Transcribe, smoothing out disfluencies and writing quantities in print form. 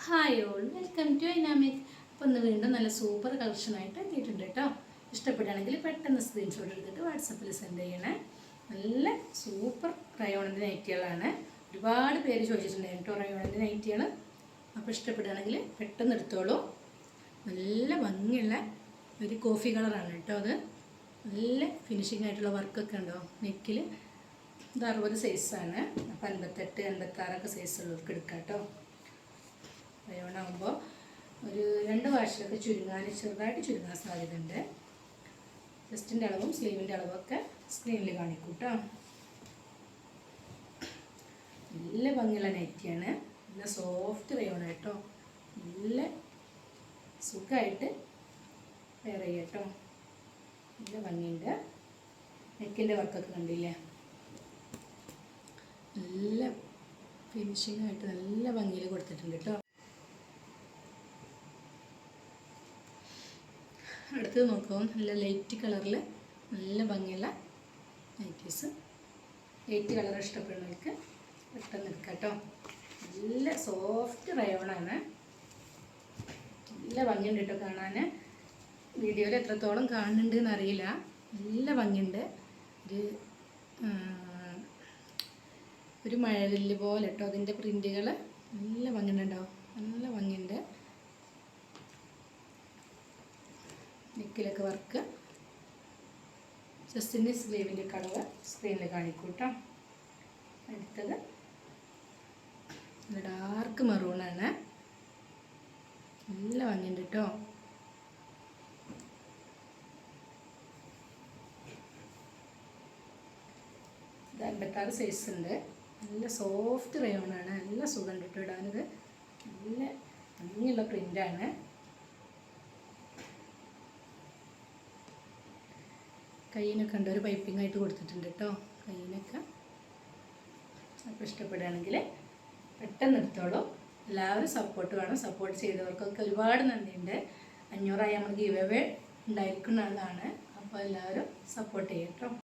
Hi all, welcome to dynamic. അപ്പോൾ ഇന്ന് വീണ്ടും നല്ല സൂപ്പർ കളക്ഷനായിട്ട് എത്തിയിട്ടുണ്ട് കേട്ടോ. ഇഷ്ടപ്പെടുകയാണെങ്കിൽ പെട്ടെന്ന് സ്ക്രീൻഷോട്ട് എടുത്തിട്ട് വാട്സപ്പിൽ സെൻഡ് ചെയ്യണേ. നല്ല സൂപ്പർ റയോണിൻ്റെ നൈറ്റികളാണ്. ഒരുപാട് പേര് ചോദിച്ചിട്ടുണ്ടായിരുന്നു കേട്ടോ റയോണിൻ്റെ നൈറ്റികൾ. അപ്പോൾ ഇഷ്ടപ്പെടുകയാണെങ്കിൽ പെട്ടെന്ന് എടുത്തോളൂ. നല്ല ഭംഗിയുള്ള ഒരു കോഫി കളറാണ് കേട്ടോ. അത് നല്ല ഫിനിഷിംഗ് ആയിട്ടുള്ള വർക്കൊക്കെ ഉണ്ടോ നെക്കിൽ. ഇത് 60 സൈസാണ്. അപ്പോൾ 58, 56 സൈസുള്ളവർക്ക് എടുക്കാം കേട്ടോ. റയോണാകുമ്പോൾ ഒരു 2 വാഷിലൊക്കെ ചെറുതായിട്ട് ചുരുങ്ങാൻ സാധ്യതയുണ്ട്. ചെസ്റ്റിൻ്റെ അളവും സ്ലീവിൻ്റെ അളവൊക്കെ സ്ക്രീനിൽ കാണിക്കും കേട്ടോ. നല്ല ഭംഗിയുള്ള നൈറ്റിയാണ്. നല്ല സോഫ്റ്റ് റയോണ കേട്ടോ. നല്ല സുഖമായിട്ട് വെയർ ചെയ്യാം കേട്ടോ. നല്ല ഭംഗിയുണ്ട്. നെക്കിൻ്റെ വർക്കൊക്കെ കണ്ടില്ലേ, നല്ല ഫിനിഷിംഗ് ആയിട്ട് നല്ല ഭംഗിയിൽ കൊടുത്തിട്ടുണ്ട് കേട്ടോ. അടുത്ത് നോക്കുമ്പോൾ നല്ല ലൈറ്റ് കളറിൽ നല്ല ഭംഗിയുള്ള നൈറ്റീസ്. ലൈറ്റ് കളർ ഇഷ്ടപ്പെടുന്നവർക്ക് പെട്ടെന്ന് എടുക്കാം കേട്ടോ. നല്ല സോഫ്റ്റ് റയോണാണ്. നല്ല ഭംഗിയുണ്ട് കേട്ടോ കാണാൻ. വീഡിയോയിൽ എത്രത്തോളം കാണുന്നുണ്ട് എന്നറിയില്ല. നല്ല ഭംഗിയുണ്ട്. ഒരു മഴവില്ല് പോലെ കേട്ടോ അതിൻ്റെ പ്രിൻറ്റുകൾ. നല്ല ഭംഗിയുണ്ടാവും. നല്ല ഭംഗിയുണ്ട്. നെക്കിലൊക്കെ വർക്ക്. ചെസ്റ്റിൻ്റെ സ്ലീവിൻ്റെ കളർ സ്ക്രീനിൽ കാണിക്കും കേട്ടോ. അടുത്തത് ഡാർക്ക് മെറൂണാണ്. നല്ല ഭംഗിയുണ്ട് കേട്ടോ. ഇത് 56 സൈസ് ഉണ്ട്. നല്ല സോഫ്റ്റ് റയോണാണ്. നല്ല സുഖമുണ്ട് കേട്ടോ ഇടാനത്. നല്ല ഭംഗിയുള്ള പ്രിൻ്റാണ്. കയ്യിനൊക്കെ ഉണ്ട്, ഒരു പൈപ്പിംഗ് ആയിട്ട് കൊടുത്തിട്ടുണ്ട് കേട്ടോ കയ്യിനൊക്കെ. അപ്പോൾ ഇഷ്ടപ്പെടുകയാണെങ്കിൽ പെട്ടെന്ന് എടുത്തോളൂ. എല്ലാവരും സപ്പോർട്ട് വേണം. സപ്പോർട്ട് ചെയ്തവർക്കൊക്കെ ഒരുപാട് നന്ദിയുണ്ട്. 500 നമ്മൾ ഗീവ് അവേ ഉണ്ടായിരിക്കുന്നതാണ്. അപ്പോൾ എല്ലാവരും സപ്പോർട്ട് ചെയ്യും കേട്ടോ.